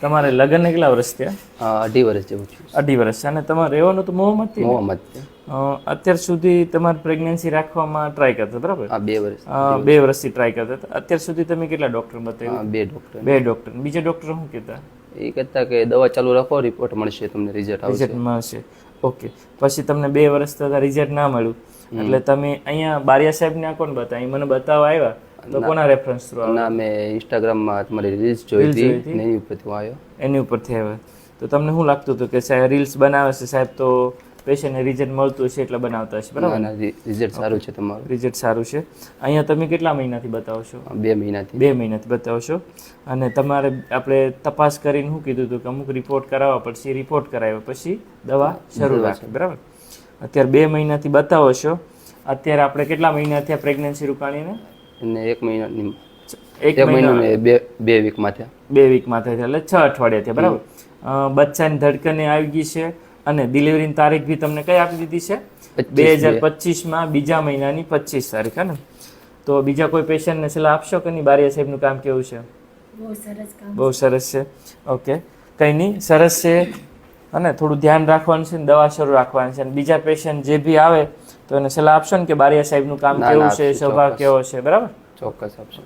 તમારે લગ્ન કેટલા વર્ષ થયા? 2.5 વર્ષ જેવું છું. 2.5 વર્ષ. અને તમારે રહેવાનું તો મોહમ્મદથી? મોહમ્મદ. અત્યાર સુધી તમારે પ્રેગ્નન્સી રાખવામાં ટ્રાય કરતા, બરાબર? 2 વર્ષ. 2 વર્ષથી ટ્રાય કરતા હતા. અત્યાર સુધી તમે કેટલા ડૉક્ટર બતાવ્યા? 2 ડૉક્ટર. 2 ડૉક્ટર. બીજા ડૉક્ટર શું કહેતા? એ કહેતા કે દવા ચાલુ રાખો, રિપોર્ટ મળશે, તમને રિઝલ્ટ આવશે. રિઝલ્ટ મળશે. ઓકે. પછી તમને 2 વર્ષ થતા રિઝલ્ટ ના મળ્યું એટલે તમે અહીંયા બારિયા સાહેબને કોણ બતાવી? મને બતાવવા આવ્યા તો કોના રેફરન્સ થ્રુ આવ્યા? ના, મેં ઇન્સ્ટાગ્રામમાં તમારી રીલ્સ જોઈ હતી ને એની ઉપરથી હું આવ્યો. એની ઉપરથી આવ્યા. તો તમને શું લાગતું હતું કે સાહેબ રીલ્સ બનાવે છે સાહેબ તો પેશન્ટને રિઝલ્ટ મળતું હશે એટલે બનાવતા હશે, બરાબર? ના, રિઝલ્ટ સારું છે તમારું. રિઝલ્ટ સારું છે. અહીંયા તમે કેટલા મહિનાથી બતાવો છો? 2 મહિનાથી. 2 મહિનાથી બતાવો છો. અને તમારે આપણે તપાસ કરીને શું કીધું હતું કે અમુક રિપોર્ટ કરાવવા પડશે, રિપોર્ટ કરાવ્યા પછી દવા શરૂ રાખી, બરાબર? અત્યારે 2 મહિનાથી બતાવો છો. અત્યારે આપણે કેટલા મહિના થયા પ્રેગ્નન્સી રોકાણીને? અને 1 મહિનાની 1 મહિનો ને 2 વીકમાં થયા. 2 વીકમાં થયા એટલે 6 અઠવાડિયા થયા, બરાબર? બચ્ચાની ધડકને આવી ગઈ છે અને ડિલિવરીની તારીખ બી તમને કઈ આપી દીધી છે? 2025માં 2 મહિનાની 25 તારીખ, હે ને? તો બીજા કોઈ પેશન્ટને સલાહ આપશો કે નહીં? બારિયા સાહેબનું કામ કેવું છે? બહુ સરસ છે. ઓકે, કંઈ નહીં, સરસ છે. અને થોડું ધ્યાન રાખવાનું છે ને દવા શરૂ રાખવાની છે. અને બીજા પેશન્ટ જે બી આવે તો એને સલાહ આપશો ને કે બારિયા સાહેબનું કામ કેવું છે, સ્વભાવ કેવો છે, બરાબર? ચોક્કસ આપશો.